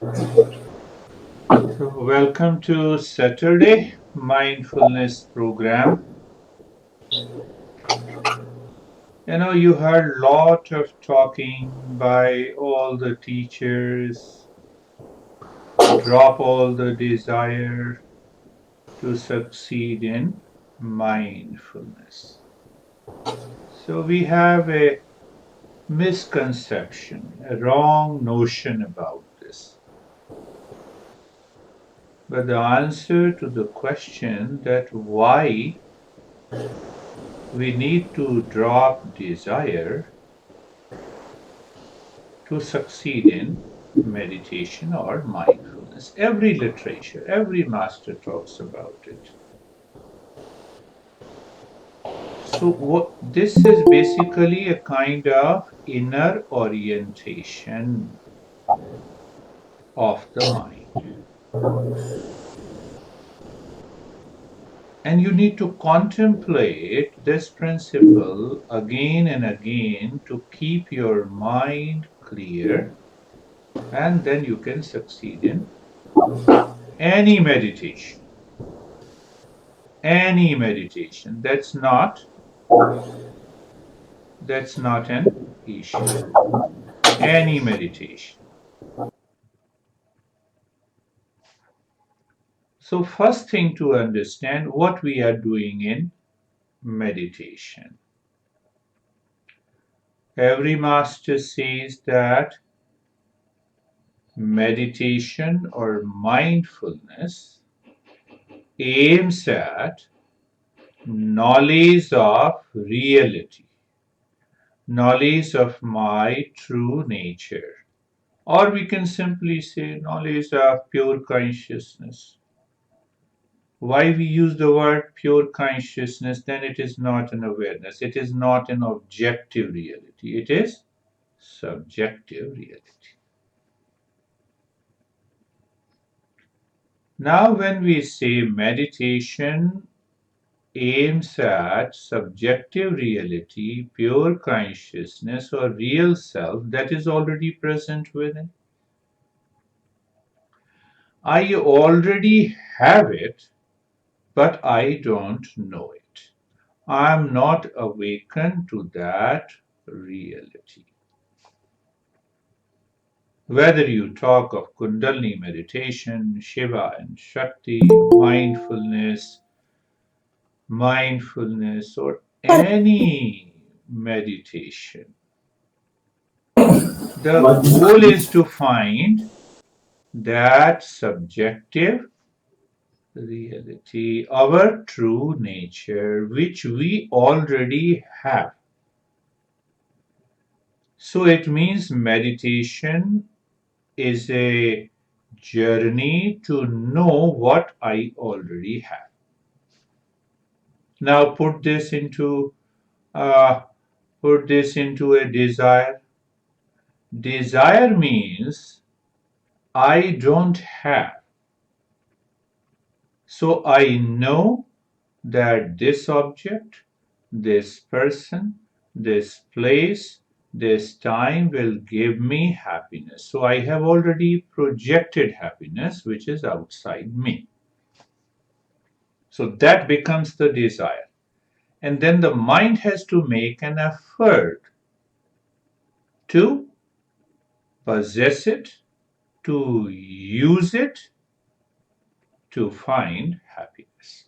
So, welcome to Saturday Mindfulness Program. You heard a lot of talking by all the teachers, drop all the desire to succeed in mindfulness. So, we have a misconception, a wrong notion about this. But the answer to the question that why we need to drop desire to succeed in meditation or mindfulness. Every literature, every master talks about it. So, this is basically a kind of inner orientation of the mind. And you need to contemplate this principle again and again to keep your mind clear, and then you can succeed in any meditation. Any meditation. That's not an issue. Any meditation. So first thing to understand what we are doing in meditation. Every master says that meditation or mindfulness aims at knowledge of reality, knowledge of my true nature. Or we can simply say knowledge of pure consciousness. Why we use the word pure consciousness? Then it is not an awareness. It is not an objective reality. It is subjective reality. Now, when we say meditation aims at subjective reality, pure consciousness, or real self that is already present within, I already have it, but I don't know it. I am not awakened to that reality. Whether you talk of Kundalini meditation, Shiva and Shakti, mindfulness, or any meditation, the goal is to find that subjective reality, our true nature, which we already have. So it means meditation is a journey to know what I already have. Now uh, put this into a desire. Desire means I don't have. So I know that this object, this person, this place, this time will give me happiness. So I have already projected happiness, which is outside me. So that becomes the desire. And then the mind has to make an effort to possess it, to use it, to find happiness.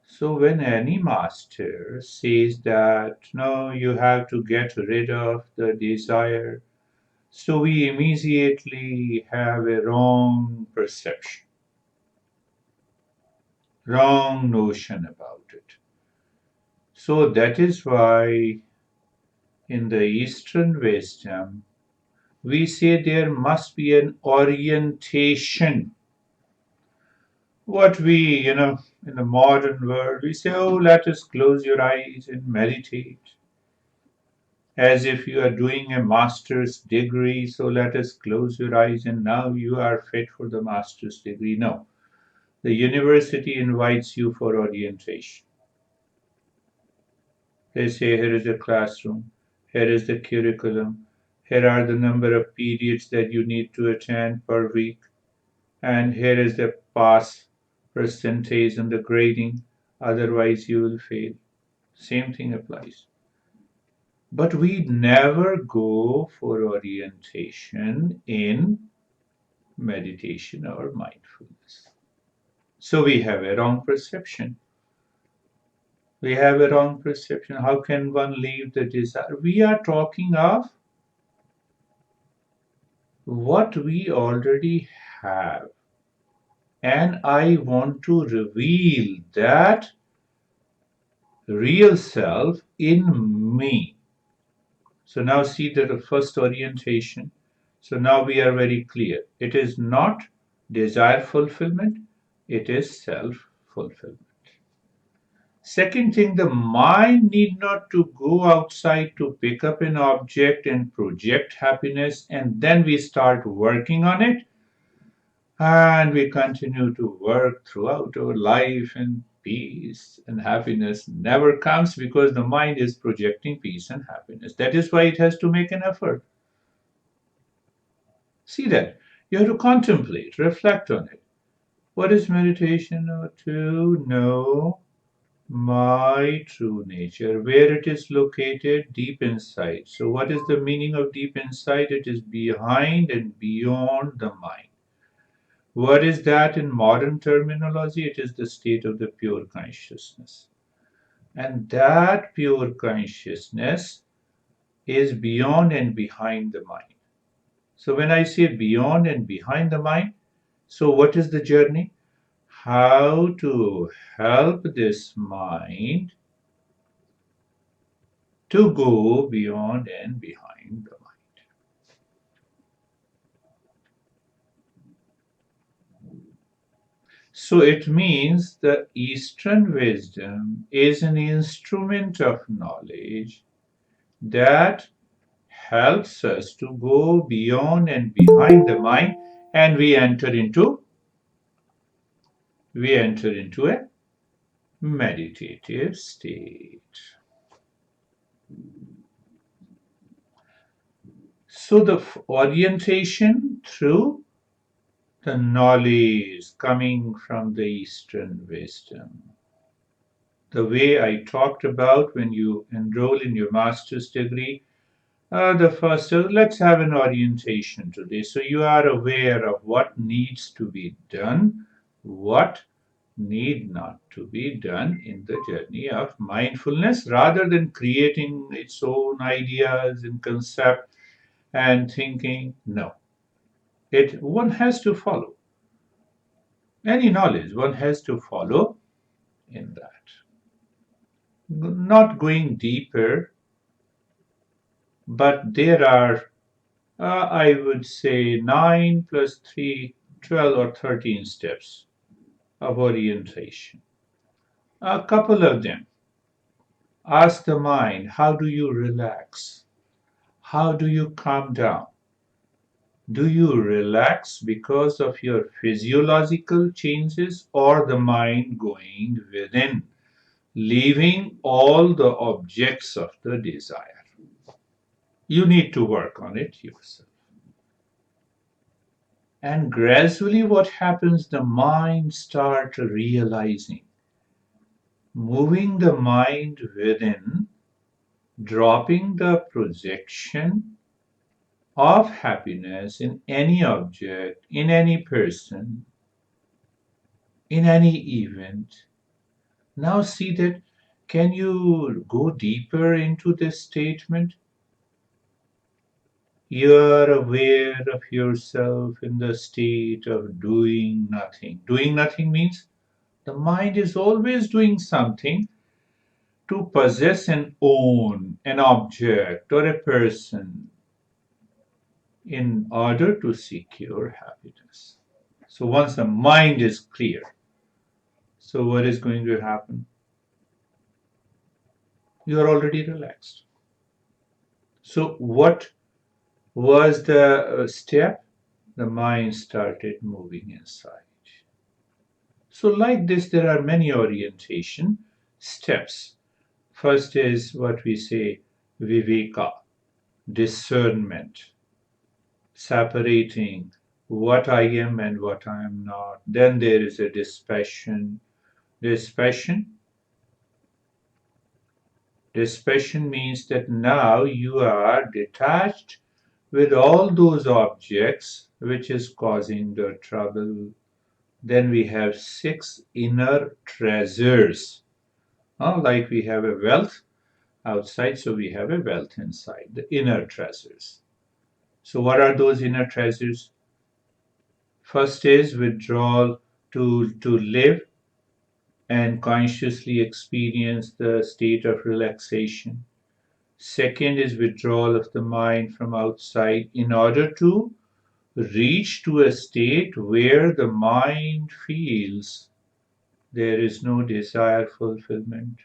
So when any master says that no, you have to get rid of the desire, so we immediately have a wrong perception, wrong notion about it. So that is why in the Eastern wisdom, we say there must be an orientation. What in the modern world, we say, oh, let us close your eyes and meditate. As if you are doing a master's degree, so let us close your eyes and now you are fit for the master's degree. No. The university invites you for orientation. They say, here is the classroom, here is the curriculum, Here are the number of periods that you need to attend per week, and here is the pass percentage and the grading, otherwise you will fail. Same thing applies. But we never go for orientation in meditation or mindfulness. So we have a wrong perception. We have a wrong perception. How can one leave the desire? We are talking of what we already have. And I want to reveal that real self in me. So now see the first orientation. So now we are very clear. It is not desire fulfillment, it is self fulfillment. Second thing, the mind need not to go outside to pick up an object and project happiness, and then we start working on it, and we continue to work throughout our life, and peace and happiness never comes because the mind is projecting peace and happiness. That is why it has to make an effort. See that. You have to contemplate, reflect on it. What is meditation? To know my true nature, where it is located deep inside. So, what is the meaning of deep inside? It is behind and beyond the mind. What is that in modern terminology? It is the state of the pure consciousness. And that pure consciousness is beyond and behind the mind. So, when I say beyond and behind the mind, so what is the journey? How to help this mind to go beyond and behind the mind. So it means the Eastern wisdom is an instrument of knowledge that helps us to go beyond and behind the mind, and we enter into a meditative state. So the orientation through the knowledge coming from the Eastern wisdom. The way I talked about when you enroll in your master's degree, the first, let's have an orientation today. So you are aware of what needs to be done, what need not to be done in the journey of mindfulness rather than creating its own ideas and concept and thinking. No, it one has to follow. Any knowledge, one has to follow in that. Not going deeper, but there are, I would say, 9 plus 3, 12 or 13 steps of orientation. A couple of them. Ask the mind, how do you relax? How do you calm down? Do you relax because of your physiological changes or the mind going within, leaving all the objects of the desire? You need to work on it yourself. And gradually, what happens? The mind starts realizing, moving the mind within, dropping the projection of happiness in any object, in any person, in any event. Now, see that. Can you go deeper into this statement? You are aware of yourself in the state of doing nothing. Doing nothing means the mind is always doing something to possess and own an object or a person in order to secure happiness. So once the mind is clear, so what is going to happen? You are already relaxed. So what was the step? The mind started moving inside. So like this, there are many orientation steps. First is what we say viveka. discernment, separating what I am and what I am not. Then there is a dispassion. Dispassion. Dispassion means that now you are detached with all those objects which is causing the trouble. Then we have six inner treasures. Like we have a wealth outside, so we have a wealth inside, the inner treasures. So, what are those inner treasures? First is withdrawal to live and consciously experience the state of relaxation. Second is withdrawal of the mind from outside in order to reach to a state where the mind feels there is no desire fulfillment.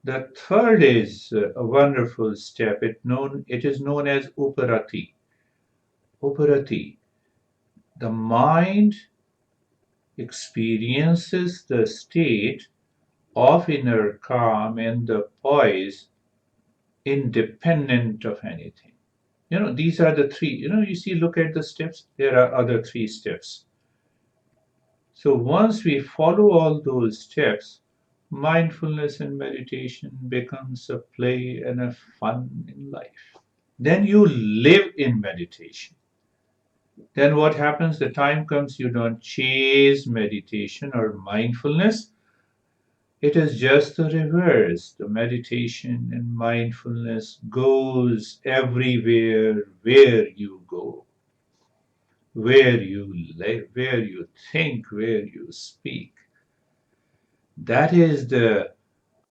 The third is a wonderful step. It is known as uparati. Uparati. The mind experiences the state of inner calm and the poise independent of anything. These are the three. You see, look at the steps. There are other three steps. So once we follow all those steps, mindfulness and meditation becomes a play and a fun in life. Then you live in meditation. Then what happens? The time comes you don't chase meditation or mindfulness. It is just the reverse. The meditation and mindfulness goes everywhere where you go, where you live, where you think, where you speak. That is the